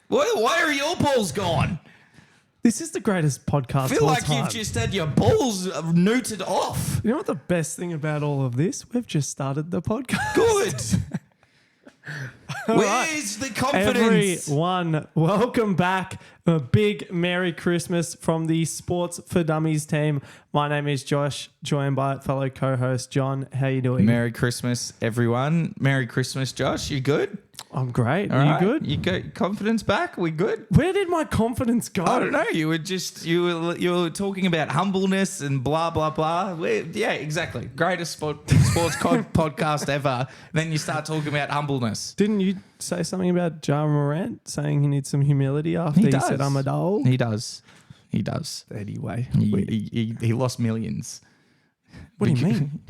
Why are your balls gone? This is the greatest podcast. I feel of all like time. you've just had your balls neutered off. You know what the best thing about all of this? We've just started the podcast. Good. All Where's the confidence? Everyone, welcome back. A big Merry Christmas from the Sports for Dummies team. My name is Josh, joined by fellow co-host John. How you doing? Merry Christmas, everyone. Merry Christmas, Josh. You good? I'm great. All Are right. you good? You got confidence back? We good? Where did my confidence go? I don't know. You were talking about humbleness and blah blah blah. Yeah, exactly. Greatest sports podcast ever. Then you start talking about humbleness. Didn't you say something about Ja Morant saying he needs some humility after he said I'm a doll? He does. He does. Anyway, He lost millions. what do you mean?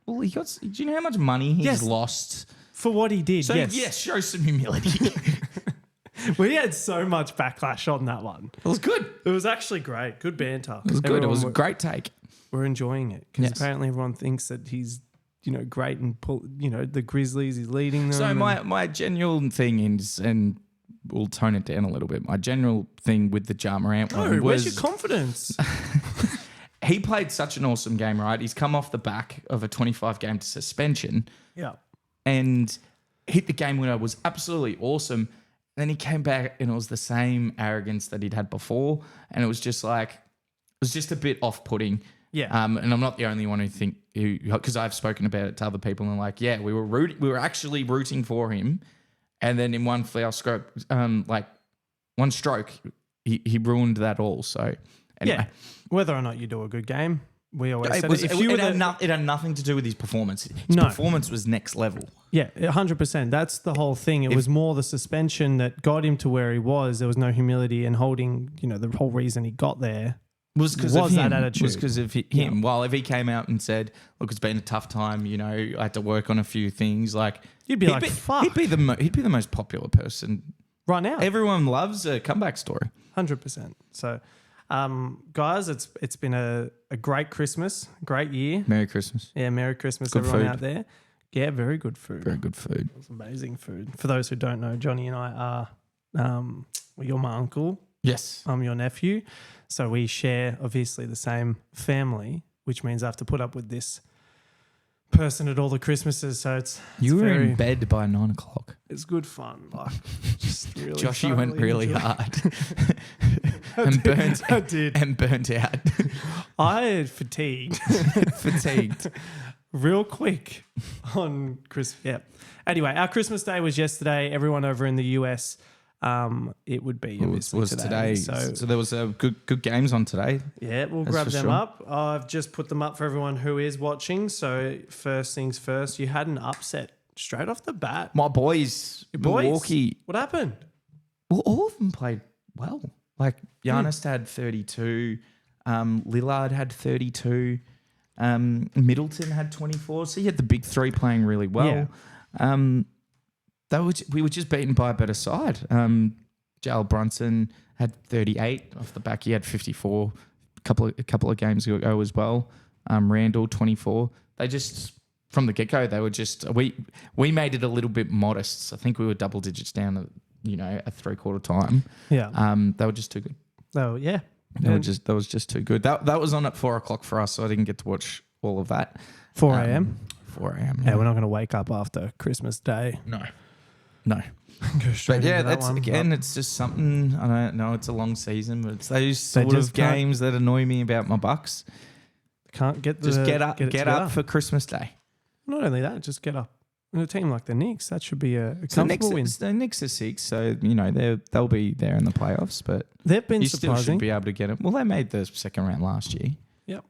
Well, he got. Do you know how much money he's Yes. lost? For what he did, So yes. show some humility. We had so much backlash on that one. It was good. It was actually great. Good banter. It was good. It was a great take. We're enjoying it because Yes. apparently everyone thinks that he's, great and the Grizzlies. He's leading them. So and- my general thing is, and we'll tone it down a little bit. My general thing with the Ja Morant one where's was your confidence? he played such an awesome game, right? He's come off the back of a 25-game suspension Yeah. and hit the game winner, was absolutely awesome. Then he came back and it was the same arrogance that he'd had before. And it was just a bit off-putting. Yeah. And I'm not the only one because I've spoken about it to other people and like, yeah, we were actually rooting for him. And then in one foul stroke, one stroke, he ruined that all. So anyway. Yeah. Whether or not you do a good game, we always said It had nothing to do with his performance. His No. performance was next level. Yeah, 100%. That's the whole thing. It was more the suspension that got him to where he was. There was no humility and holding, the whole reason he got there. Was because Was of that him. attitude. Was because of him. While if he came out and said, "Look, it's been a tough time. I had to work on a few things." Like You'd be like, "Fuck." He'd be the most popular person. Right now. Everyone loves a comeback story. 100%. So, guys, it's been a great Christmas, great year. Merry Christmas. Yeah, Merry Christmas, Good everyone food. out there. Yeah, very good food. Very good food. It's amazing food. For those who don't know, Johnny and I are, you're my uncle. Yes. I'm your nephew. So we share, obviously, the same family, which means I have to put up with this person at all the Christmases. So You were very, in bed by 9 o'clock. It's good fun. Like, just really Josh, you went thoroughly really enjoy- hard. and burnt I did. and burnt out. I had fatigued Fatigued. real quick on Christmas. Yeah. Anyway, our Christmas day was yesterday. Everyone over in the US, it would be obviously was today. So So there was a good games on today. yeah, we'll That's grab for them sure. up. I've just put them up for everyone who is watching. So first things first, you had an upset straight off the bat. My boys, Boys, Milwaukee. what happened? Well, all of them played well. Like Giannis had 32, Lillard had 32, Middleton had 24. So you had the big three playing really well. We were just beaten by a better side. Jalen Brunson had 38 off the back. He had 54 a couple of games ago as well. Randall 24. They just from the get go they were just we made it a little bit modest. I think we were double digits down at at 3/4 time. Yeah. They were just too good. Oh, yeah. That was just too good. That was on at 4 o'clock for us, so I didn't get to watch all of that. 4 a.m. 4 a.m. Yeah, we're not going to wake up after Christmas Day. No. Go straight But yeah, into that that's one. again, it's just something. I don't know. It's a long season, but it's those sort just of games that annoy me about my Bucks. Can't get the Just get up together. for Christmas Day. Not only that, just get up. In a team like the Knicks, that should be a So comfortable win. the Knicks are 6, so they'll be there in the playoffs. But They've been you still surprising. should be able to get it. Well, they made the second round last year. Yep.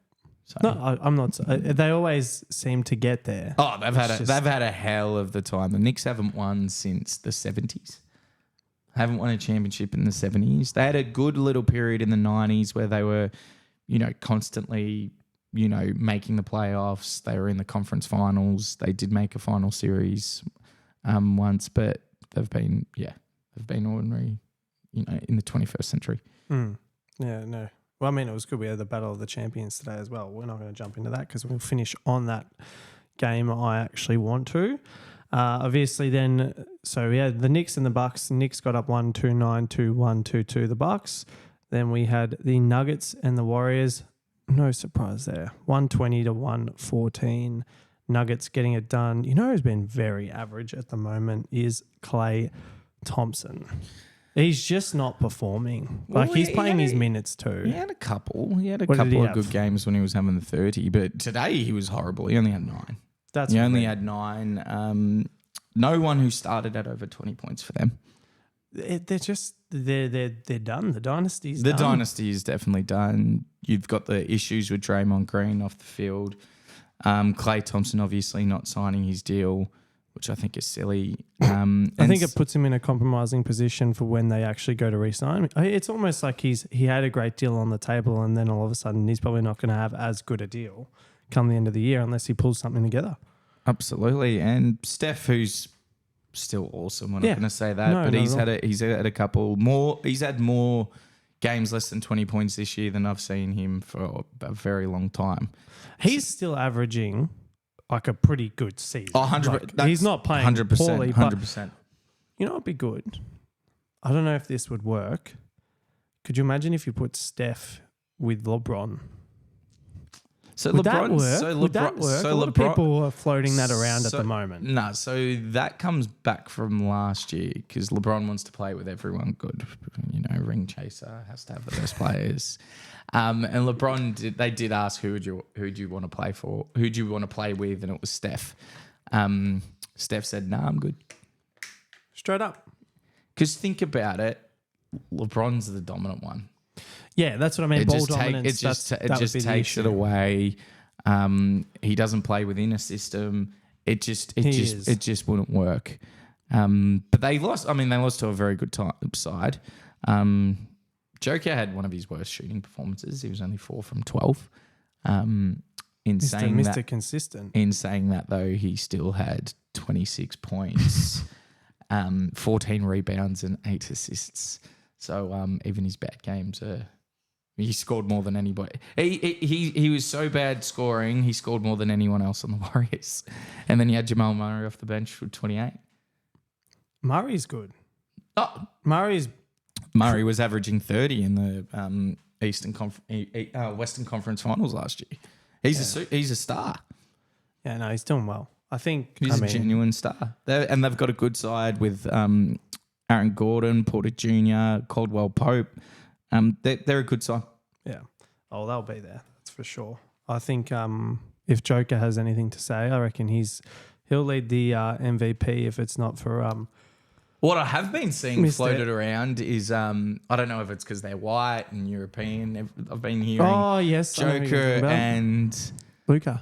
So. No, I'm not. They always seem to get there. Oh, they've It's just- had a hell of the time. The Knicks haven't won since the 70s. Haven't won a championship in the 70s. They had a good little period in the 90s where they were, constantly, making the playoffs. They were in the conference finals. They did make a final series once, but they've been ordinary, in the 21st century. Yeah, no. Well, I mean, it was good. We had the Battle of the Champions today as well. We're not going to jump into that because we'll finish on that game I actually want to. Obviously, then, so we had the Knicks and the Bucks. Knicks got up 1-2-9, 2-1, 2-2, the Bucks. Then we had the Nuggets and the Warriors. No surprise there. 120 to 114. Nuggets getting it done. You know who's been very average at the moment is Klay Thompson. He's just not performing. Like, he's playing his minutes too. He had a couple. He had a What did he couple of have? good games when he was having the 30, but today he was horrible. He only had 9. He only had 9. No one who started at over 20 points for them. They're just they're done. The dynasty's The done. dynasty is definitely done. You've got the issues with Draymond Green off the field. Klay Thompson obviously not signing his deal, which I think is silly. I think it puts him in a compromising position for when they actually go to re-sign him. It's almost like he had a great deal on the table, and then all of a sudden he's probably not going to have as good a deal come the end of the year unless he pulls something together. Absolutely. And Steph, who's still awesome, we're not going to say that, No, but not he's at had a couple more. He's had more games less than 20 points this year than I've seen him for a very long time. He's still averaging like a pretty good season. 100%. Like, he's not playing 100%. poorly, but 100%. you know what would be good? I don't know if this would work. Could you imagine if you put Steph with LeBron? So Would LeBron, that work? so Would that LeBron, work? so A lot of LeBron, people are floating that around at so- the moment. No, so that comes back from last year because LeBron wants to play with everyone good. You know, ring chaser has to have the best players. And LeBron, they did ask who do you want to play for? Who do you want to play with? And it was Steph. Steph said, "Nah, I'm good." Straight up. Because think about it, LeBron's the dominant one. Yeah, that's what I mean. Ball dominance. It just that would be the takes it issue. away. He doesn't play within a system. It just wouldn't work. But they lost. I mean, they lost to a very good side. Joker had one of his worst shooting performances. He was only 4 from 12. Mr. Consistent. In saying that, though, he still had 26 points, 14 rebounds, and 8 assists. So even his bad games he scored more than anybody. He was so bad scoring, he scored more than anyone else on the Warriors. And then you had Jamal Murray off the bench for 28. Murray's good. Oh, Murray was averaging 30 in the Western Conference Finals last year. He's a star. Yeah, no, he's doing well. I think He's a genuine star. And they've got a good side with Aaron Gordon, Porter Jr., Caldwell Pope. They're a good side. Yeah. Oh, they'll be there. That's for sure. I think if Joker has anything to say, I reckon he'll lead the MVP if it's not for What I have been seeing Missed floated around is I don't know if it's because they're white and European. I've been hearing Oh yes, I know what you're talking Joker about. and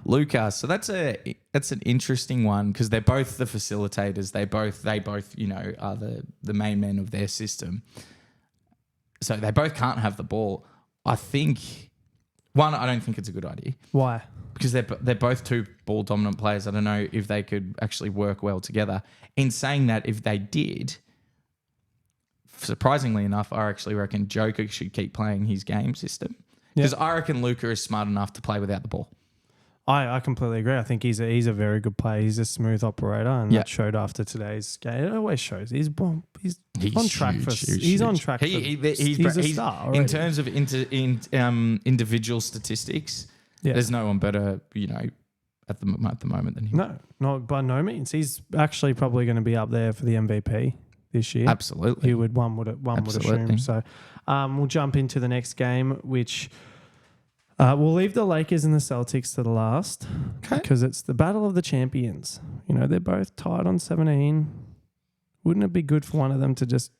Luka. So that's an interesting one because they're both the facilitators. They both are the main men of their system. So they both can't have the ball. I think I don't think it's a good idea. Why? Because they're both 2 ball dominant players. I don't know if they could actually work well together. In saying that, if they did, surprisingly enough, I actually reckon Joker should keep playing his game system. Because I reckon Luka is smart enough to play without the ball. I completely agree. I think he's a very good player. He's a smooth operator, and that showed after today's game. It always shows. He's on track for. He's on track. He's a star already. In terms of individual statistics. Yeah. There's no one better, at the moment than him. No, not by no means. He's actually probably going to be up there for the MVP this year. Absolutely. One would assume. So we'll jump into the next game, which we'll leave the Lakers and the Celtics to the last because it's the battle of the champions. They're both tied on 17. Wouldn't it be good for one of them to just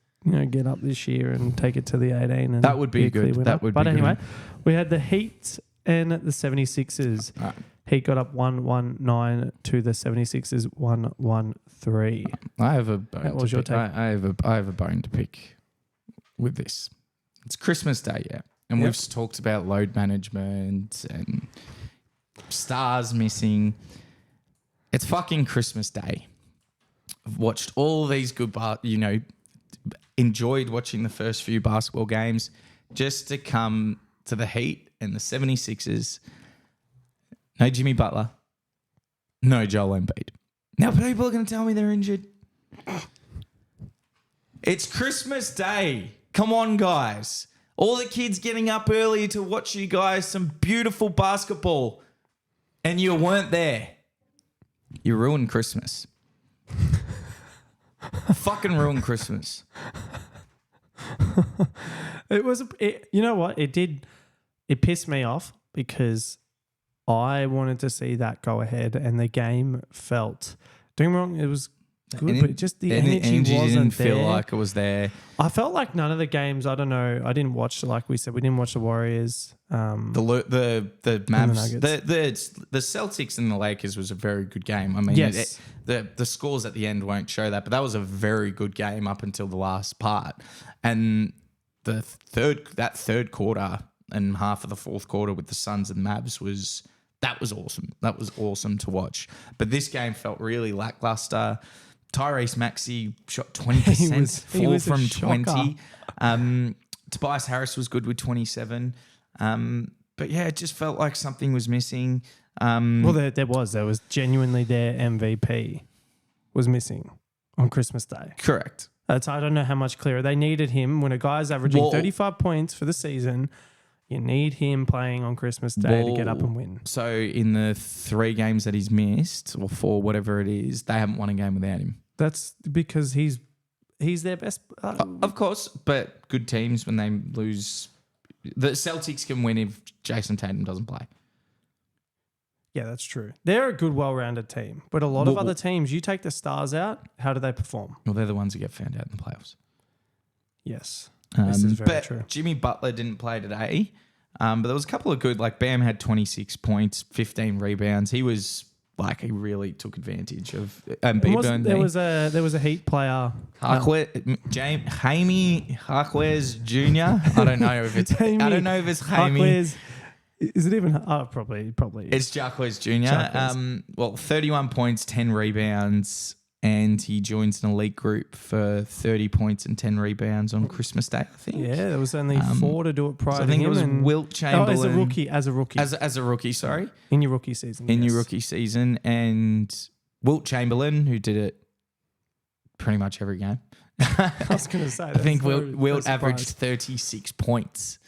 get up this year and take it to the 18? And that would be good. But anyway, we had the Heat and the 76ers. Right. Heat got up 1-1-9 to the 76ers 1-1-3. I have a bone. What was your take? I have a bone to pick with this. It's Christmas Day, yeah, and we've talked about load management and stars missing. It's fucking Christmas Day. I've watched all these good, enjoyed watching the first few basketball games, just to come to the Heat and the 76ers. No Jimmy Butler. No Joel Embiid. Now people are going to tell me they're injured. It's Christmas Day. Come on, guys. All the kids getting up early to watch you guys some beautiful basketball, and you weren't there. You ruined Christmas. Fucking ruined Christmas. You know what? It pissed me off because I wanted to see that go ahead and the game felt, don't get me wrong, it was good, but just the energy wasn't didn't there. feel like it was there. I felt like none of the games, I don't know, I didn't watch, like we said, we didn't watch the Warriors. The Mavs, Nuggets. the Celtics and the Lakers was a very good game. I mean, Yes. the scores at the end won't show that, but that was a very good game up until the last part. And that third quarter and half of the fourth quarter with the Suns and Mavs was awesome. That was awesome to watch. But this game felt really lackluster. Tyrese Maxey shot 20%, He was 4 a from shocker. 20. Tobias Harris was good with 27. But yeah, it just felt like something was missing. Well, there was genuinely their MVP was missing on Christmas Day. Correct. I don't know how much clearer. They needed him when a guy's averaging Well- 35 points for the season. You need him playing on Christmas Day to get up and win. So in the 3 games that he's missed, or 4, whatever it is, they haven't won a game without him. That's because he's their best. Of course, but good teams, when they lose, the Celtics can win if Jason Tatum doesn't play. Yeah, that's true. They're a good, well-rounded team. But a lot of Well- other teams, you take the stars out, how do they perform? Well, they're the ones who get found out in the playoffs. Yes. This is very but true. Jimmy Butler didn't play today. But there was a couple of good, like Bam had 26 points, 15 rebounds. He was like, he really took advantage of There was a Heat player. Jaime Harquez Jr. I don't know if it's Jaime Jaime. Harquez. Is it even? Oh, probably. It's Jarquez Jr. Jarquez. 31 points, 10 rebounds, and he joins an elite group for 30 points and 10 rebounds on Christmas Day, I think. Yeah, there was only 4 to do it prior So I to think him. it was Wilt Chamberlain. As a rookie. As a rookie, sorry. In your rookie season. In yes. your rookie season. And Wilt Chamberlain, who did it pretty much every game. I was going to say. I think Wilt averaged 36 points.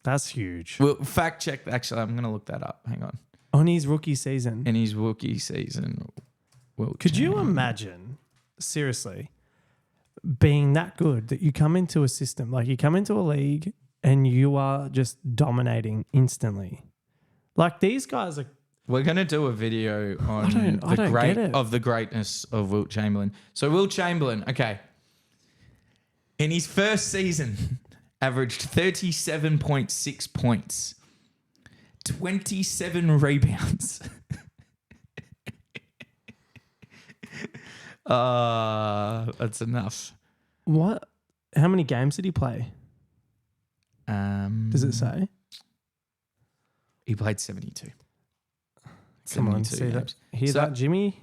That's huge. Well, fact check. Actually, I'm going to look that up. Hang on. On his rookie season. In his rookie season, Wilt Could you Chamberlain. imagine, seriously, being that good that you come into a system, like you come into a league and you are just dominating instantly? Like these guys are. We're going to do a video on I don't get it. the greatness of Wilt Chamberlain. So Wilt Chamberlain, okay, in his first season, averaged 37.6 points, 27 rebounds. That's enough. What? How many games did he play? Does it say? He played 72. Come on, 72 see that? games. Hear So- that, Jimmy?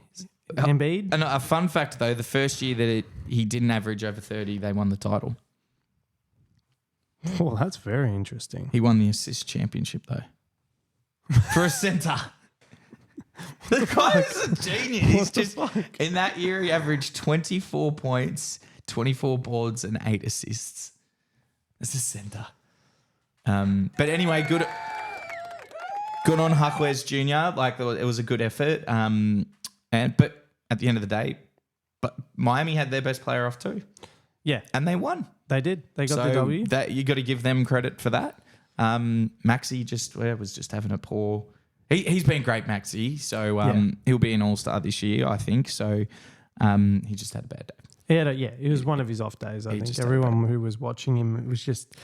Embiid? And a fun fact, though, the first year that he didn't average over 30, they won the title. Well, that's very interesting. He won the assist championship, though. For a centre. The guy is a genius. He's just, in that year, he averaged 24 points, 24 boards, and 8 assists. As a centre. But anyway, good on Harquez Jr. Like, it was a good effort. But at the end of the day, but Miami had their best player off too. Yeah, And they won. they did. They got the W. That you got to give them credit for that. Maxey was just having a poor. He's been great, Maxey. So he'll be an all-star this year, I think. So he just had a bad day. It was one of his off days. I He think just had everyone who was watching him, it was just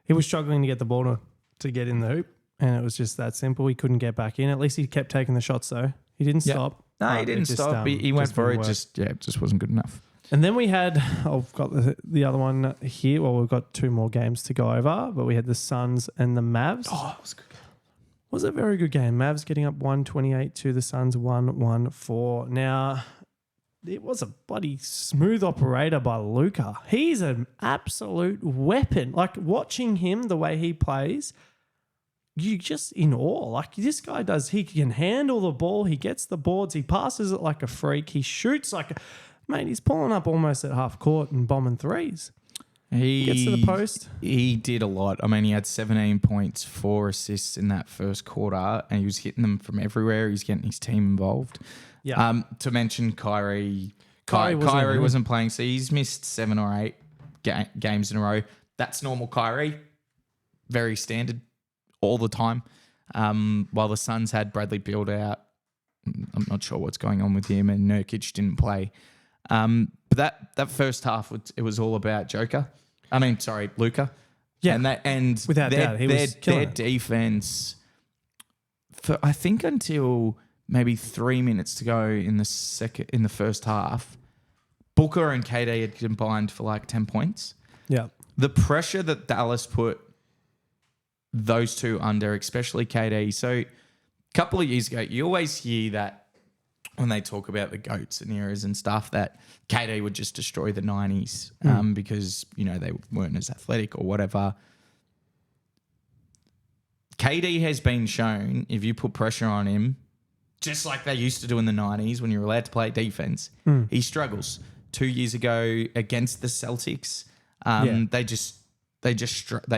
he was struggling to get the ball to get in the hoop, and it was just that simple. He couldn't get back in. At least he kept taking the shots though. He didn't Yeah. stop. No, but he it didn't just, stop. He went just for didn't it. work. It just wasn't good enough. And then we had, I've got the other one here. Well, we've got 2 more games to go over, but we had the Suns and the Mavs. Oh, it was good. Was a very good game. Mavs getting up 128 to the Suns 114. Now, it was a bloody smooth operator by Luka. He's an absolute weapon. Like watching him, the way he plays, you just in awe. Like this guy does, he can handle the ball. He gets the boards. He passes it like a freak. He shoots mate, he's pulling up almost at half court and bombing threes. He Gets to the post. He did a lot. I mean, he had 17 points, 4 assists in that first quarter, and he was hitting them from everywhere. He's getting his team involved. Yeah. To mention Kyrie. Kyrie wasn't playing, so he's missed 7 or 8 games in a row. That's normal Kyrie. Very standard all the time. While the Suns had Bradley Beal out, I'm not sure what's going on with him, and Nurkic didn't play. But that first half, it was all about Luka. Yeah. And Without doubt, he was killing their it. defense, for I think until maybe 3 minutes to go in the first half, Booker and KD had combined for like 10 points. Yeah. The pressure that Dallas put those two under, especially KD. So a couple of years ago, you always hear that when they talk about the GOATs and eras and stuff, that KD would just destroy the 90s because, they weren't as athletic or whatever. KD has been shown, if you put pressure on him, just like they used to do in the 90s when you were allowed to play defense, he struggles. 2 years ago against the Celtics, they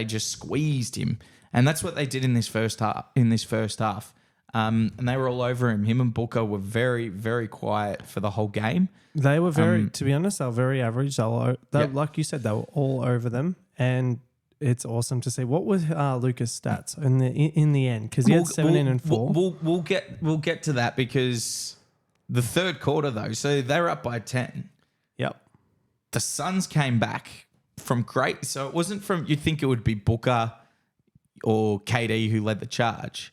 just squeezed him. And that's what they did in this first half. And they were all over him. Him and Booker were very, very quiet for the whole game. They were to be honest, they were very average. Like you said, they were all over them. And it's awesome to see. What was Luka's stats in the end? Because he had 17 and 4. We'll get to that because the third quarter, though, so they were up by 10. Yep. The Suns came back from great. So it wasn't from, you'd think it would be Booker or KD who led the charge.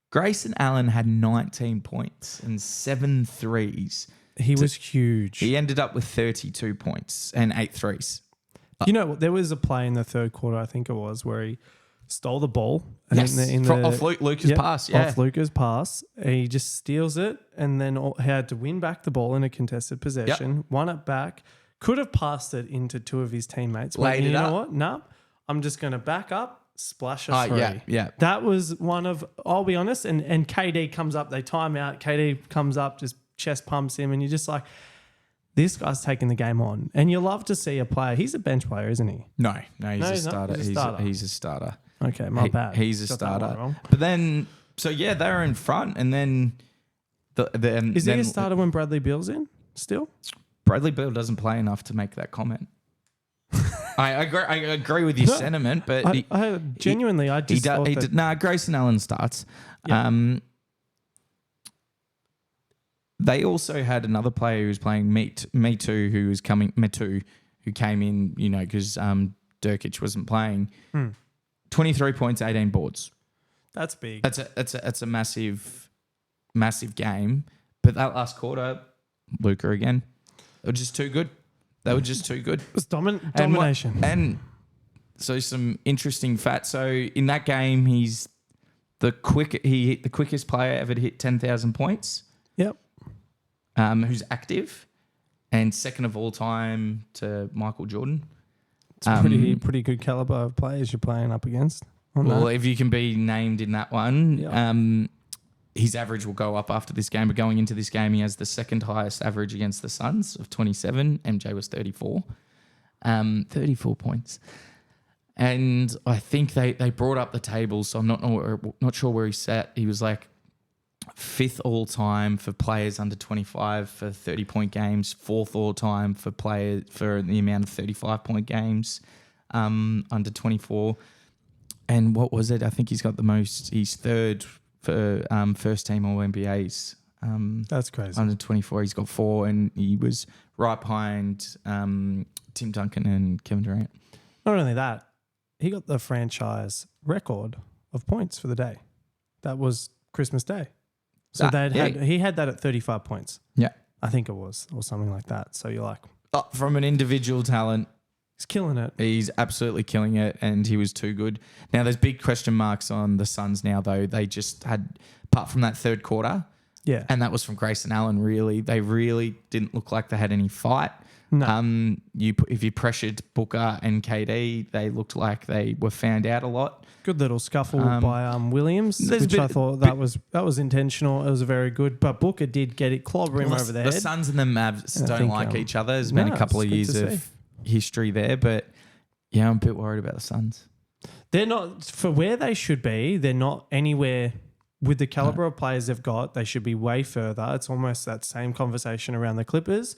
Grayson Allen had 19 points and 7 threes. He was huge. He ended up with 32 points and 8 threes. There was a play in the third quarter, I think it was, where he stole the ball. And off Luka's pass. Yeah. Off Luka's pass. He just steals it and then he had to win back the ball in a contested possession, won it back, could have passed it into 2 of his teammates. Laid it up. You know what? No, I'm just going to back up, splash a three. Yeah. That was one of, I'll be honest, and KD comes up, they time out, KD comes up, just chest pumps him, and you're just like, this guy's taking the game on. And you love to see a player. He's a bench player, isn't he? No, he's a starter. He's a starter. He's a starter. Okay, my bad. He's a Got that one starter. wrong. But then, they were in front, and then... Is he a starter when Bradley Beal's in still? Bradley Beal doesn't play enough to make that comment. I agree with your sentiment, but I genuinely thought that... Grayson Allen starts. Yeah. They also had another player who was playing Metu, who came in, because Nurkic wasn't playing. 23 points, 18 boards. That's big. That's a massive, massive game. But that last quarter, Luka again, they were just too good. It was domination. And so some interesting facts. So in that game, he hit the quickest player ever to hit 10,000 points. Yep. Who's active, and second of all time to Michael Jordan. It's pretty good caliber of players you're playing up against. If you can be named in that one, his average will go up after this game. But going into this game, he has the second highest average against the Suns of 27. MJ was 34. 34 points. And I think they brought up the table, so I'm not sure where he sat. He was like 5th all time for players under 25 for 30-point games, 4th all time for players for the amount of 35-point games under 24. And what was it? I think he's got the most. He's 3rd for first team All NBAs. That's crazy. Under 24, he's got 4, and he was right behind Tim Duncan and Kevin Durant. Not only that, he got the franchise record of points for the day. That was Christmas Day. So he had that at 35 points. Yeah. I think it was, or something like that. So you're like... From an individual talent... He's killing it. He's absolutely killing it, and he was too good. Now, there's big question marks on the Suns now, though. They just had, apart from that third quarter, and that was from Grayson Allen, really. They really didn't look like they had any fight. No. If you pressured Booker and KD, they looked like they were found out a lot. Good little scuffle by Williams, there's a which bit- I thought that was intentional. It was very good, but Booker did get it, clobber him over the head. The Suns and the Mavs And I don't think, like each other. There's been no, a couple it's of good years to of see. history there, but yeah, I'm a bit worried about the Suns. They're not for where they should be. They're not anywhere with the caliber of players they've got. They should be way further. It's almost that same conversation around the Clippers.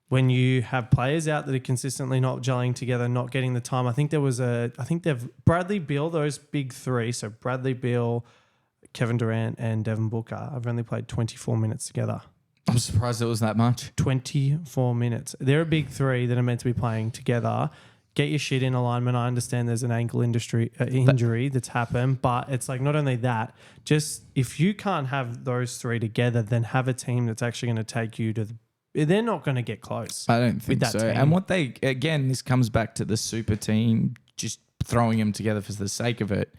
When you have players out that are consistently not gelling together, not getting the time. I think they've Bradley Beal, those big three. So Bradley Beal, Kevin Durant, and Devin Booker have only played 24 minutes together. I'm surprised it was that much. 24 minutes. They're a big three that are meant to be playing together. Get your shit in alignment. I understand there's an ankle injury that's happened, but it's like not only that, just if you can't have those three together, then have a team that's actually going to take you to the. They're not going to get close. I don't think that so. team. And this comes back to the super team, just throwing them together for the sake of it.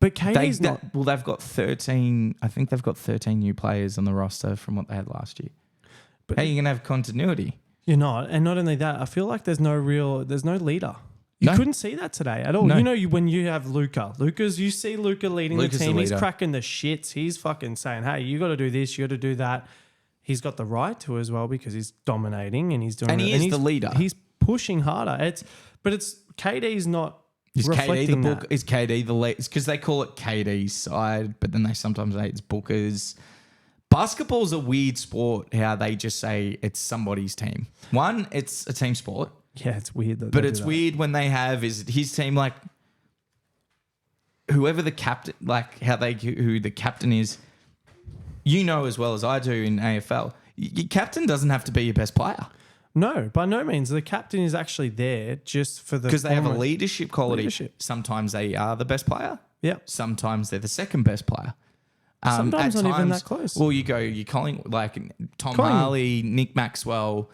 But KD's not. They've got 13. I think they've got 13 new players on the roster from what they had last year. But how are you going to have continuity? You're not. And not only that, I feel like there's no leader. You No. couldn't see that today at all. No. You know, when you have you see Luka leading Luka's the team. the He's leader. cracking the shits. He's fucking saying, hey, you got to do this, you got to do that. He's got the right to as well because he's dominating and he's doing And it. he is he's, the leader. He's pushing harder. It's KD's not Is KD the reflecting book? that. Is KD the lead? It's because they call it KD's side, but then they sometimes say it's Booker's. Basketball's a weird sport. How they just say it's somebody's team. One, it's a team sport, Yeah, it's weird. but it's weird when they have is his team like whoever the captain, like who the captain is. You know as well as I do in AFL, your captain doesn't have to be your best player No, by no means. The captain is actually there just for the because they have a almost- leadership quality. Leadership. Sometimes they are the best player. Yeah. Sometimes they're the second best player. Sometimes at not even times- that close. Well, you're calling like Tom Collingwood. Harley, Nick Maxwell,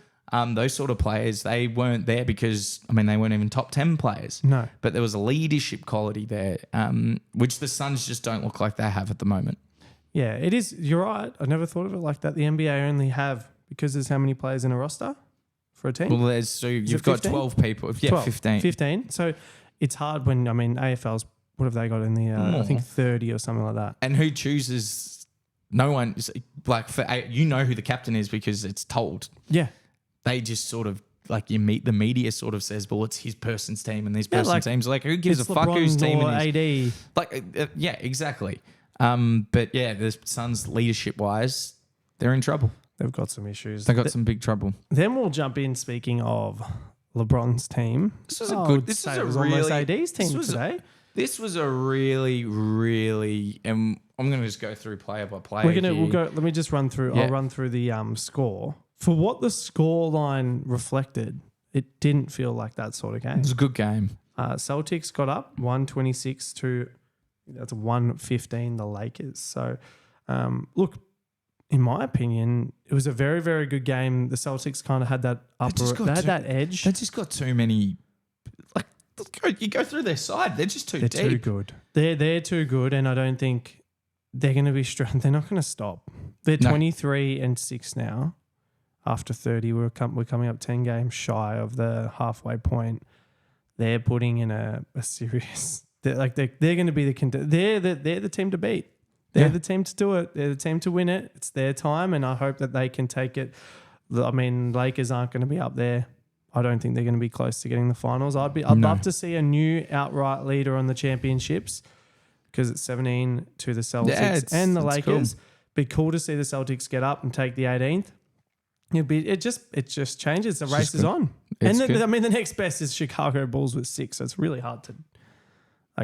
those sort of players. They weren't there because they weren't even top 10 players. No. But there was a leadership quality there, which the Suns just don't look like they have at the moment. Yeah, it is. You're right. I never thought of it like that. The NBA only have, because there's how many players in a roster for a team? Well, you've got 15? 12 people. Yeah, 12, 15. 15. So it's hard when, AFL's, what have they got in the, I think 30 or something like that. And who chooses? No one. Like you know who the captain is because it's told. Yeah. They just sort of like the media sort of says, well, it's his person's team and this Yeah, person's like, team's like, who gives It's a fuck LeBron whose team or it is? AD. Like, yeah, exactly. But yeah, the Suns leadership wise, they're in trouble. They've got some issues. They got some big trouble. Then we'll jump in. Speaking of LeBron's team, This was a I good. would This say was a it was almost really. AD's team this was today. This was a really, really, and I'm going to just go through player by player. We'll go. Let me just run through. Yeah. I'll run through the score for what the score line reflected. It didn't feel like that sort of game. It was a good game. Celtics got up 126 to that's 115. The Lakers. So, look, in my opinion, it was a very, very good game. The Celtics kind of had that they had that edge. They just got too many. Like you go through their side, they're just too They're deep. too good. They're too good, and I don't think they're going to be strong. They're not going to stop. They're No. 23-6 now. After 30, we're coming up 10 games shy of the halfway point. They're putting in a serious. They're going to be they're the team to beat. They're Yeah. the team to do it. They're the team to win it. It's their time, and I hope that they can take it. Lakers aren't going to be up there. I don't think they're going to be close to getting the finals. I'd love to see a new outright leader on the championships because it's 17 to the Celtics and the Lakers. Cool. Be cool to see the Celtics get up and take the 18th. It just changes. The race is on. It's And good. the next best is Chicago Bulls with 6. So it's really hard to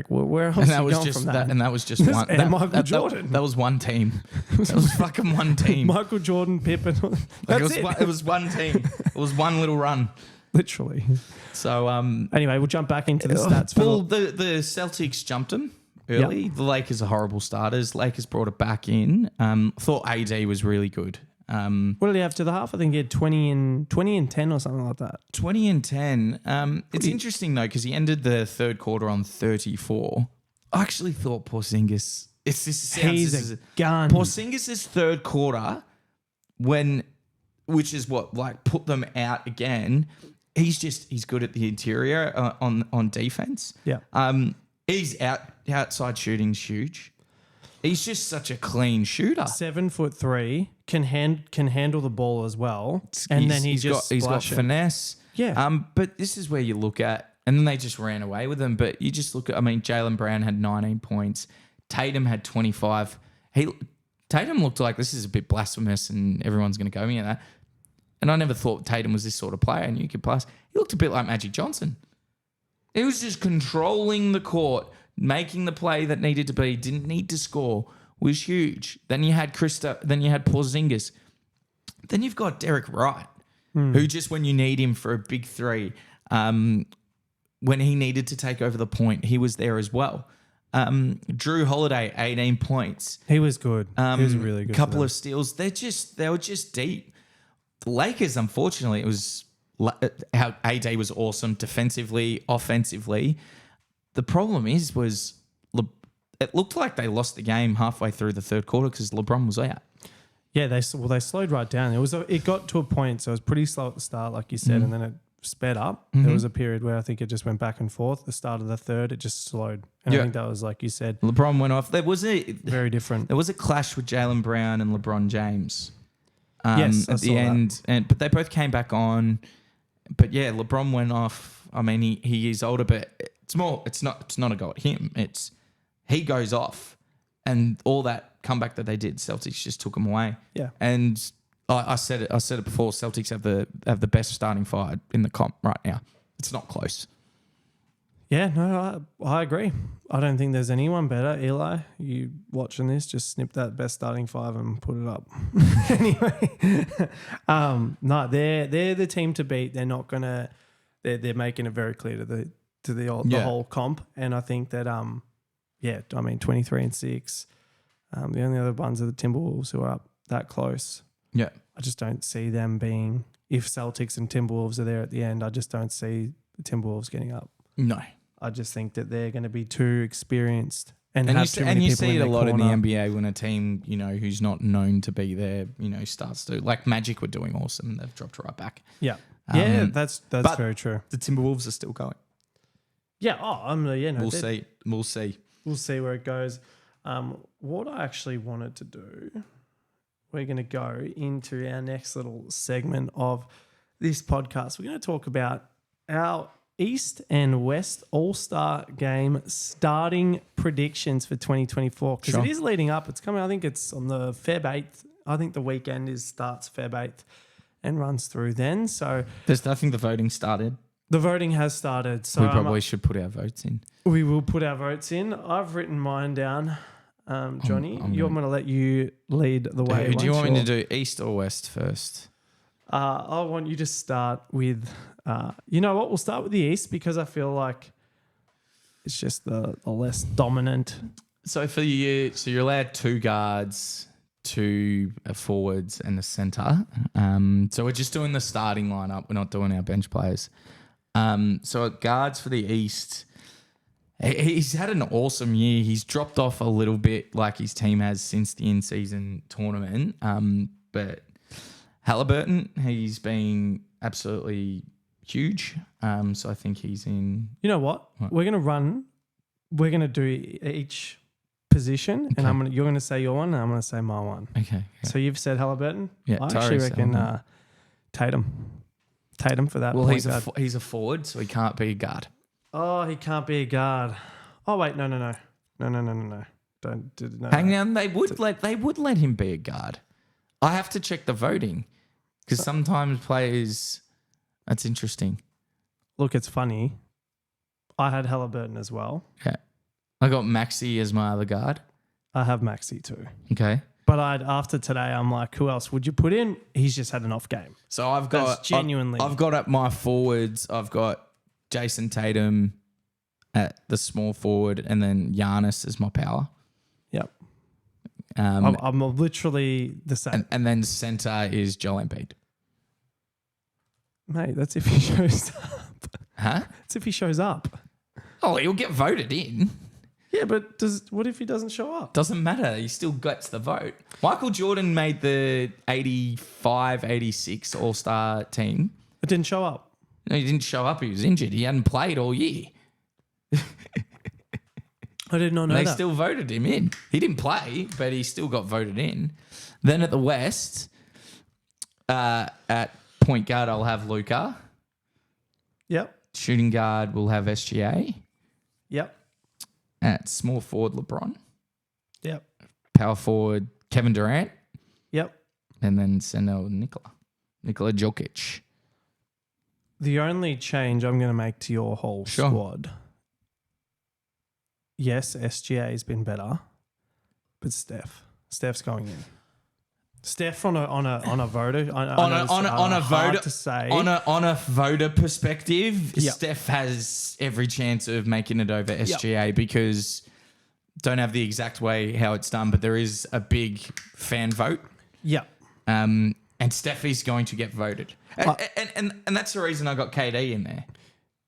where else And are that you was going just from that? and that was just one. And that, Michael that- Jordan. That was one team. That was fucking one team. Michael Jordan, Pippen. Like, That's it was one team. It was one little run. Literally. So Anyway, we'll jump back into the stats. Well, the Celtics jumped them early. The Lakers are horrible starters. Lakers brought it back in. Thought AD was really good. What did he have to the half? I think he had 20 and 10 or something like that. 20 and 10. It's interesting though because he ended the third quarter on 34. I actually thought Porzingis. He's a gun. Porzingis' third quarter when which is what like put them out again. He's good at the interior on defense. Yeah. He's outside shooting's huge. He's just such a clean shooter. 7'3", can handle the ball as well, and then he's got finesse. Yeah. But this is where you look at, and then they just ran away with him. But you just look at, I mean, Jaylen Brown had 19 points. Tatum had 25. Tatum looked like this is a bit blasphemous, and everyone's going to go me at that. And I never thought Tatum was this sort of player, and you could pass. He looked a bit like Magic Johnson. He was just controlling the court, making the play that needed to be, didn't need to score, was huge. Then you had then you had Porzingis. Then you've got Derek Wright, who just when you need him for a big three, when he needed to take over the point, he was there as well. Drew Holiday, 18 points. He was good. He was really good. Couple of steals. They were just deep. The Lakers, unfortunately, it was how AD was awesome defensively, offensively. The problem was it looked like they lost the game halfway through the third quarter because LeBron was out. Yeah, they slowed right down. It got to a point, so it was pretty slow at the start, like you said, and then it sped up. There was a period where I think it just went back and forth. The start of the third, it just slowed, and I think that was, like you said, LeBron went off. Very different. There was a clash with Jaylen Brown and LeBron James. Yes, at the end, but they both came back on. But yeah, LeBron went off. I mean, he is older, but it's not a go at him. It's he goes off, and all that comeback that they did, Celtics just took him away. Yeah, and I said it before. Celtics have the best starting five in the comp right now. It's not close. Yeah, no, I agree. I don't think there's anyone better. Eli, you watching this, just snip that best starting five and put it up. Anyway, no, they're the team to beat. They're not gonna. They're making it very clear to the whole comp, and I think that 23-6. The only other ones are the Timberwolves who are up that close. Yeah, I just don't see them being. If Celtics and Timberwolves are there at the end, I just don't see the Timberwolves getting up. No. I just think that they're going to be too experienced and you have see, too many people it in a their lot corner. in the NBA when a team, who's not known to be there, starts to, like Magic were doing awesome. They've dropped right back. Yeah. That's very true. The Timberwolves are still going. Yeah. We'll see. We'll see. We'll see where it goes. What I actually wanted to do, we're going to go into our next little segment of this podcast. We're going to talk about our East and West All-Star Game starting predictions for 2024 because it is leading up. It's coming. I think it's on the Feb 8th. I think the weekend starts Feb 8th and runs through then. So I think the voting started. The voting has started. So we probably should put our votes in. We will put our votes in. I've written mine down. Johnny, I'm going to let you lead the way. Do you want me to do East or West first? I want you to start with, you know what? We'll start with the East because I feel like it's just the less dominant. So you're allowed 2 guards, 2 forwards, and a center. So we're just doing the starting lineup. We're not doing our bench players. So guards for the East. He's had an awesome year. He's dropped off a little bit like his team has since the in-season tournament. But Halliburton, he's been absolutely huge. So I think he's in. You know what? We're going to do each position, okay. And you're going to say your one, and I'm going to say my one. Okay. Yeah. So you've said Halliburton. Yeah. I actually reckon Tatum for that. Well, he's a forward, so he can't be a guard. Oh, he can't be a guard. Oh wait, no. Don't. No. Hang on, they would let him be a guard. I have to check the voting because sometimes players. That's interesting. Look, it's funny. I had Halliburton as well. Yeah, I got Maxey as my other guard. I have Maxey too. Okay, but after today, I'm like, who else would you put in? He's just had an off game. So I've got I've got at my forwards. I've got Jason Tatum at the small forward, and then Giannis as my power. Yep. I'm literally the same. And then center is Joel Embiid. Mate, that's if he shows up. Huh? That's if he shows up. Oh, he'll get voted in. Yeah, Yeah, but what if he doesn't show up? Doesn't matter. He still gets the vote. Michael Jordan made the 85, 86 All-Star team. It didn't show up. No, he didn't show up. He was injured. He hadn't played all year. I did not know They that. still voted him in. He didn't play, but he still got voted in. Then at the West, at point guard, I'll have Luka. Yep. Shooting guard, we'll have SGA. Yep. At small forward, LeBron. Yep. Power forward, Kevin Durant. Yep. And then Nikola Jokic. The only change I'm going to make to your whole Sure. squad. Yes, SGA has been better, but Steph's going in. Steph on a voter On a voter to say on a voter perspective, Yep. Steph has every chance of making it over SGA because don't have the exact way how it's done, but there is a big fan vote. yeah. And Steph is going to get voted. And that's the reason I got KD in there.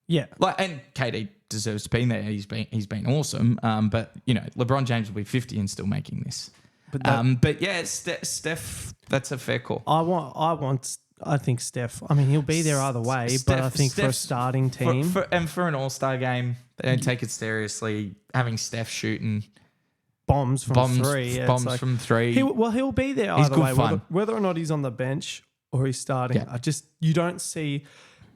Yeah. And KD deserves to be in there. He's been awesome. But LeBron James will be 50 and still making this. But yeah, Steph, that's a fair call. I think Steph. I mean, he'll be there either way, but I think for a starting team, for an All-Star game, they don't take it seriously. Having Steph shooting bombs from three, from three. He'll be there either good way, fun. whether or not he's on the bench or he's starting. Yeah. You don't see.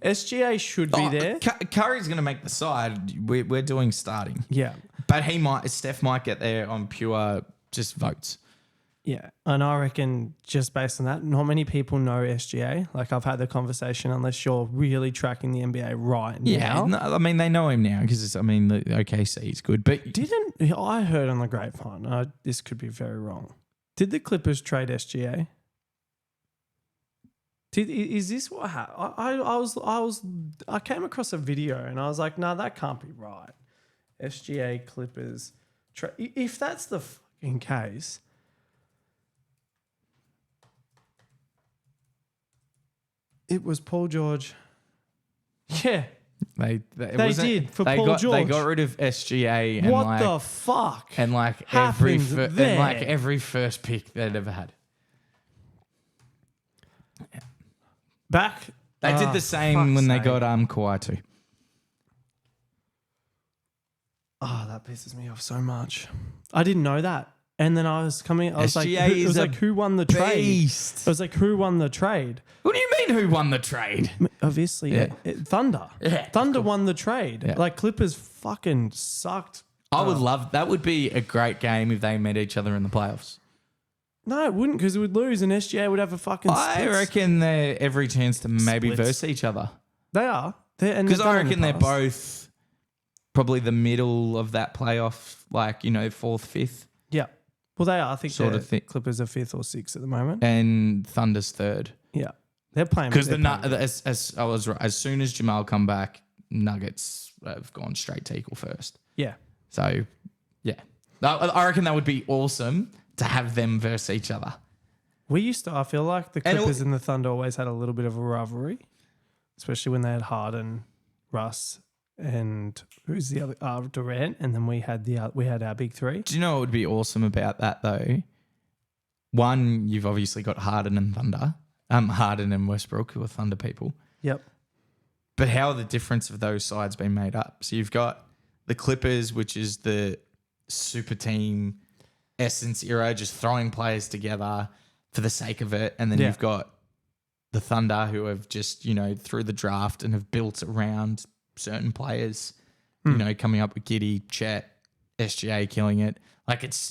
SGA should be there. Curry's going to make the side. We're doing starting, Yeah. but Steph might get there on pure just votes. Yeah, and I reckon just based on that, not many people know SGA. Like I've had the conversation, unless you're really tracking the NBA right now. No, I mean they know him now because the OKC is good. But I heard on the grapevine? This could be very wrong. Did the Clippers trade SGA? Is this what happened? I came across a video and I was like, no, that can't be right. SGA Clippers. If that's the fucking case. It was Paul George. Yeah. They did for Paul George. They got rid of SGA. And What the fuck? And happened there? every first pick they'd ever had. Back. They did the same when they got Kawhi too. Oh, that pisses me off so much. I didn't know that. And then I was SGA like, who won the trade? Beast. I was like, who won the trade? What do you mean who won the trade? Obviously, Thunder. Yeah, Thunder won the trade. Yeah. Like Clippers fucking sucked. I would love that. Would be a great game if they met each other in the playoffs. No, it wouldn't because it would lose and SGA would have a fucking I splits. reckon they're every chance to maybe Splits. verse each other. They are. Because I reckon they're both probably the middle of that playoff, fourth, fifth. Yeah. Well, they are. I think Sort of thing. Clippers are 5th or 6th at the moment. And Thunder's third. Yeah. They're playing. Because as soon as Jamal come back, Nuggets have gone straight to equal first. Yeah. So, yeah. I reckon that would be awesome to have them verse each other. I feel like the Clippers and the Thunder always had a little bit of a rivalry, especially when they had Harden, Russ, and who's the other? Durant, and then we had our big three. Do you know what would be awesome about that though? One, you've obviously got Harden and Thunder, Harden and Westbrook, who are Thunder people. Yep. But how are the difference of those sides been made up? So you've got the Clippers, which is the super team essence era, just throwing players together for the sake of it, and then you've got the Thunder, who have just through the draft and have built around certain players, coming up with Giddey, Chet, SGA killing it.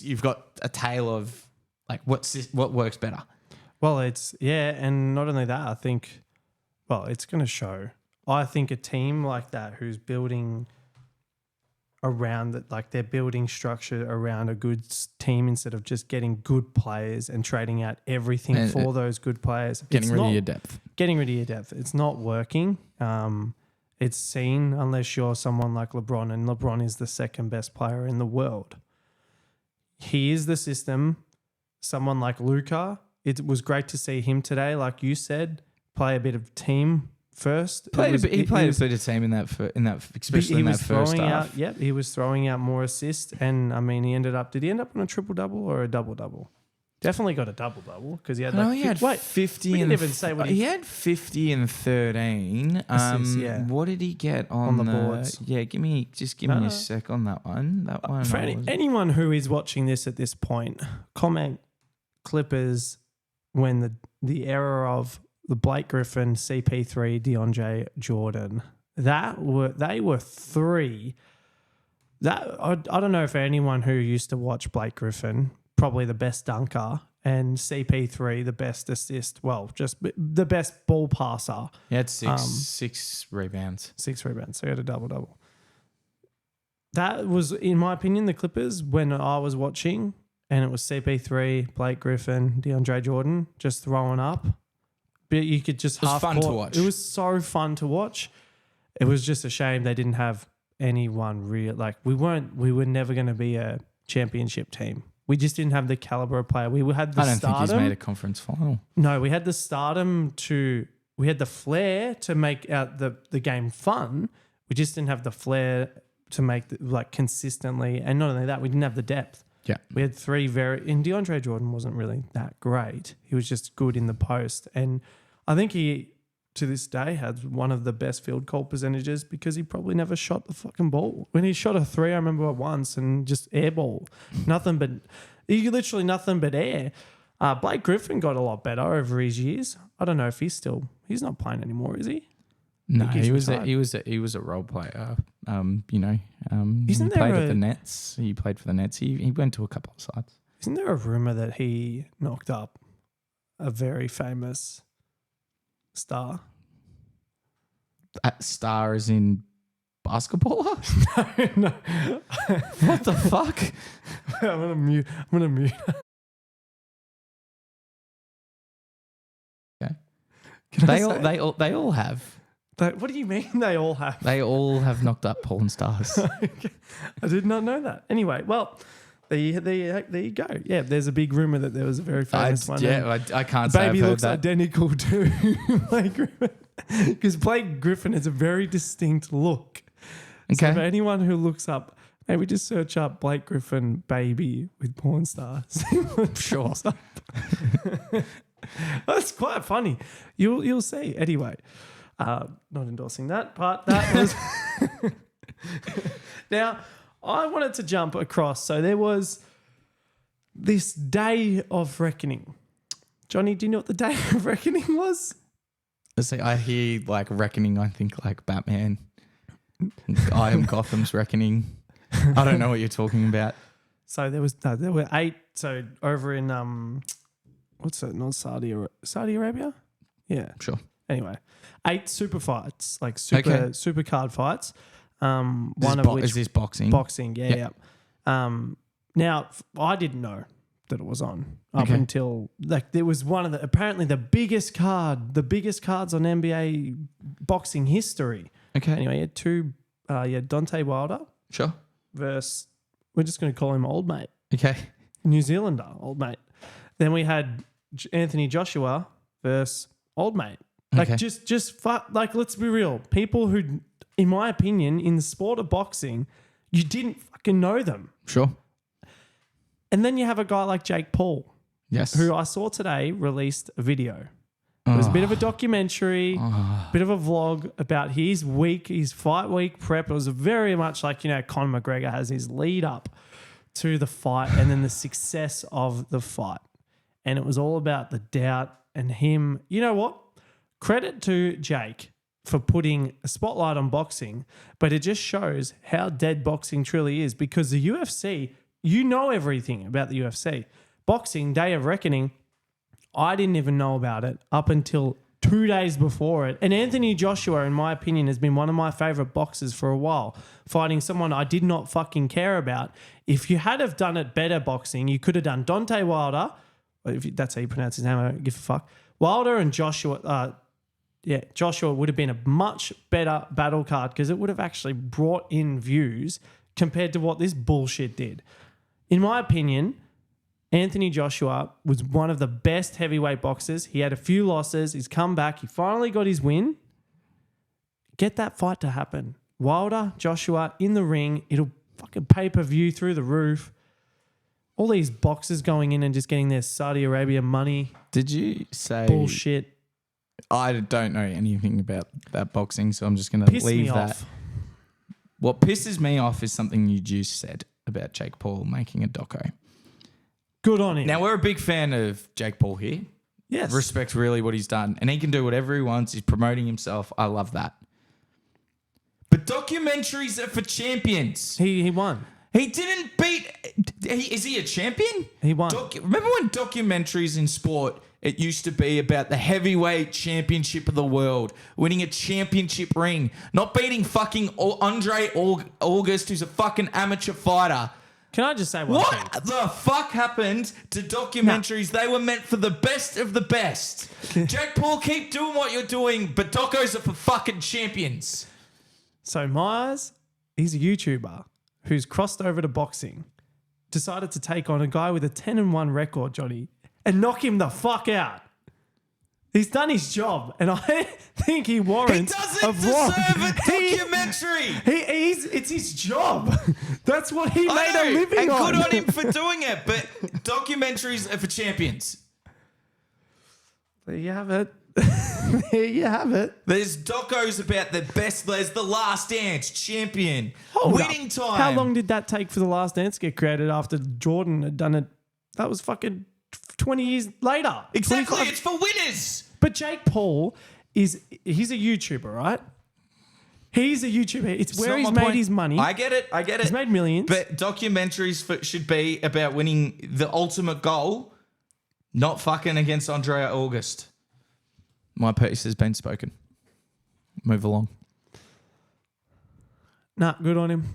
You've got a tale of what works better. Well, and not only that, I think, it's going to show. I think a team like that who's building around that, they're building structure around a good team instead of just getting good players and trading out everything for those good players. Getting rid of your depth. Getting rid of your depth. It's not working. It's seen unless you're someone like LeBron, and LeBron is the second best player in the world. He is the system. Someone like Luka, it was great to see him today, like you said, play a bit of team first. He played a bit of team in that, especially in that first half. He was throwing out more assists, and I mean, did he end up on a triple double or a double double? Definitely got a double double because he had he had 50 we and didn't even say what he had 50 and 13. Assists, What did he get on the boards? Yeah, give me a sec on that one. That one. For anyone who is watching this at this point, comment Clippers when the era of the Blake Griffin, CP3, DeAndre Jordan. They were three. That I don't know for anyone who used to watch Blake Griffin, probably the best dunker, and CP3 the best assist. Well, just the best ball passer. He had six rebounds. 6 rebounds. So he had a double. That was, in my opinion, the Clippers when I was watching, and it was CP3, Blake Griffin, DeAndre Jordan just throwing up. But you could just It was fun to watch. It was so fun to watch. It was just a shame they didn't have anyone real. Like we were never going to be a championship team. We just didn't have the caliber of player. We had the I don't stardom. think he's made a conference final. No, we had the stardom we had the flair to make out the game fun. We just didn't have the flair to make consistently. And not only that, we didn't have the depth. Yeah. We had and DeAndre Jordan wasn't really that great. He was just good in the post. And I think he, to this day, has one of the best field goal percentages because he probably never shot the fucking ball. When he shot a 3, I remember once, and just air ball. Nothing but air. Blake Griffin got a lot better over his years. I don't know if he's not playing anymore, is he? No, he was a role player. He played at the Nets. He played for the Nets. He went to a couple of sides. Isn't there a rumor that he knocked up a very famous star? Star as in basketball? No. What the fuck? I'm gonna mute. Okay. They all have. What do you mean they all have? They all have knocked up porn stars. I did not know that. Anyway, well, there you go. Yeah, there's a big rumor that there was a very famous one. Yeah, I can't say Baby I've heard looks that. identical to Blake Griffin because Blake Griffin has a very distinct look. Okay. So for anyone who looks up, maybe just search up Blake Griffin baby with porn stars. Sure. That's quite funny. You'll see. Anyway. Not endorsing that, but that was... Now, I wanted to jump across. So there was this day of reckoning. Johnny, do you know what the day of reckoning was? See, I hear reckoning, I think Batman. I am Gotham's reckoning. I don't know what you're talking about. So there were 8. So over in, what's it, not Saudi Arabia? Yeah. Sure. Anyway, 8 super fights, super card fights. One of which is this boxing? Boxing, yeah. Now I didn't know that it was on up until there was one of apparently the biggest cards on NBA boxing history. Okay. Anyway, you had 2. You had Deontay Wilder. Sure. Versus, we're just going to call him Old Mate. Okay. New Zealander, Old Mate. Then we had Anthony Joshua versus Old Mate. Let's be real. People who, in my opinion, in the sport of boxing, you didn't fucking know them. Sure. And then you have a guy like Jake Paul. Yes. Who I saw today released a video. It was a bit of a documentary, bit of a vlog about his fight week prep. It was very much like, Conor McGregor has his lead up to the fight and then the success of the fight. And it was all about the doubt and him. You know what? Credit to Jake for putting a spotlight on boxing, but it just shows how dead boxing truly is because the UFC, you know everything about the UFC. Boxing, Day of Reckoning, I didn't even know about it up until 2 days before it. And Anthony Joshua, in my opinion, has been one of my favorite boxers for a while, fighting someone I did not fucking care about. If you had have done it better boxing, you could have done Deontay Wilder, if that's how you pronounce his name, I don't give a fuck. Wilder and Joshua, Joshua would have been a much better battle card because it would have actually brought in views compared to what this bullshit did. In my opinion, Anthony Joshua was one of the best heavyweight boxers. He had a few losses. He's come back. He finally got his win. Get that fight to happen. Wilder, Joshua in the ring. It'll fucking pay-per-view through the roof. All these boxers going in and just getting their Saudi Arabia money. Did you say Bullshit. I don't know anything about that boxing, so I'm just going to Piss leave me that. off. What pisses me off is something you just said about Jake Paul making a doco. Good on him. Now, we're a big fan of Jake Paul here. yes. Respect really what he's done. And he can do whatever he wants. He's promoting himself. I love that. But documentaries are for champions. He won. He didn't beat... Is he a champion? He won. Remember when documentaries in sport, it used to be about the heavyweight championship of the world, winning a championship ring, not beating fucking Andre August, who's a fucking amateur fighter. Can I just say one thing? What the fuck happened to documentaries? They were meant for the best of the best. Jake Paul, keep doing what you're doing, but docos are for fucking champions. So Myers, he's a YouTuber who's crossed over to boxing, decided to take on a guy with a 10-1 record, Johnny, and knock him the fuck out. He's done his job, and I think he warrants He doesn't deserve a documentary. It's his job. That's what he I made know, a living and on. good on him for doing it, but documentaries are for champions. There you have it. There you have it. There's docos about the best. There's The Last Dance, champion, Hold winning up. time. How long did that take for The Last Dance to get created after Jordan had done it? That was fucking 20 years later. Exactly, 25. it's for winners. But Jake Paul he's a YouTuber, right? He's a YouTuber. It's where not he's my made point. his money. I get it. He's made millions. But documentaries should be about winning the ultimate goal, not fucking against Andrea August. My piece has been spoken. Move along. Nah, good on him.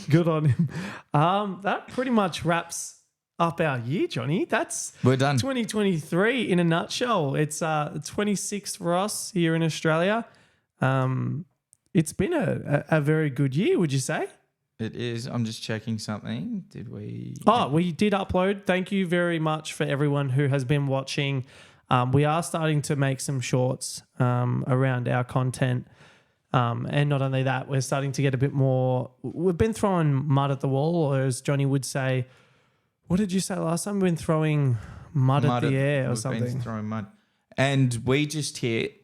Good on him. That pretty much wraps up our year, Johnny. That's We're done. 2023 in a nutshell. It's 26th for us here in Australia. It's been a very good year, would you say? It is. I'm just checking something. Did we? Oh, we did upload. Thank you very much for everyone who has been watching. We are starting to make some shorts around our content. And not only that, we're starting to get a bit more. We've been throwing mud at the wall, or as Johnny would say, what did you say last time? We've been throwing mud at the air or we've something. Been throwing mud. And we just hit.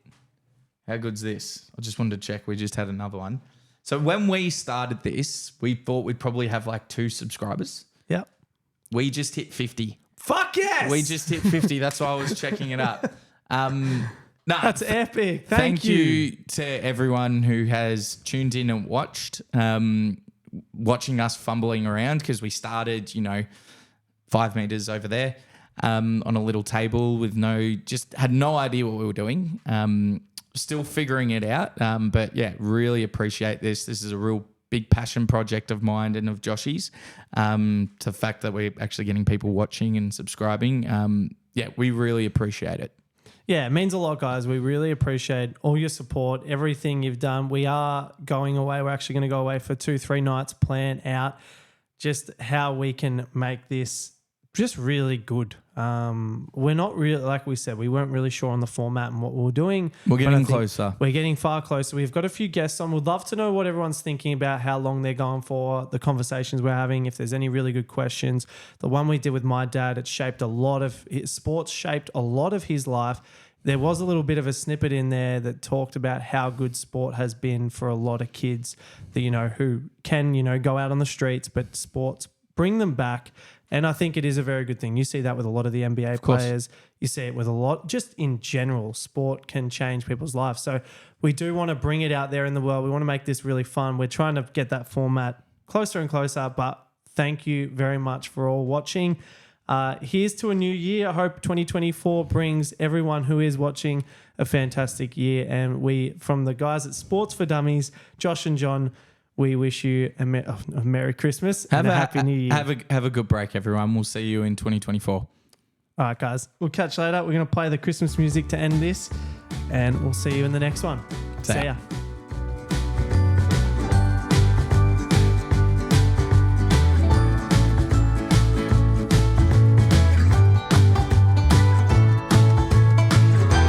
How good's this? I just wanted to check. We just had another one. So when we started this, we thought we'd probably have like 2 subscribers. Yep. We just hit 50. Fuck yes! We just hit 50. That's why I was checking it up. No, That's epic. Thank you to everyone who has tuned in and watched, watching us fumbling around because we started, 5 meters over there on a little table with had no idea what we were doing. Still figuring it out. But yeah, really appreciate this. This is a real big passion project of mine and of Joshy's. To the fact that we're actually getting people watching and subscribing. Yeah, we really appreciate it. Yeah, it means a lot, guys. We really appreciate all your support, everything you've done. We are going away. We're actually going to go away for 2-3 nights, plan out just how we can make this just really good. We're not really, like we said, we weren't really sure on the format and what we were doing. We're but I getting think closer. We're getting far closer. We've got a few guests on. We'd love to know what everyone's thinking about, how long they're going for, the conversations we're having, if there's any really good questions. The one we did with my dad, it shaped a lot of his sports, shaped a lot of his life. There was a little bit of a snippet in there that talked about how good sport has been for a lot of kids that, who can, go out on the streets, but sports bring them back. And I think it is a very good thing. You see that with a lot of the NBA players. You see it with a lot, just in general, sport can change people's lives. So we do want to bring it out there in the world. We want to make this really fun. We're trying to get that format closer and closer, but thank you very much for all watching. Here's to a new year. I hope 2024 brings everyone who is watching a fantastic year. And we, from the guys at Sports for Dummies, Josh and John, we wish you a Merry Christmas and a Happy New Year. Have a good break, everyone. We'll see you in 2024. All right, guys. We'll catch you later. We're going to play the Christmas music to end this, and we'll see you in the next one. See ya.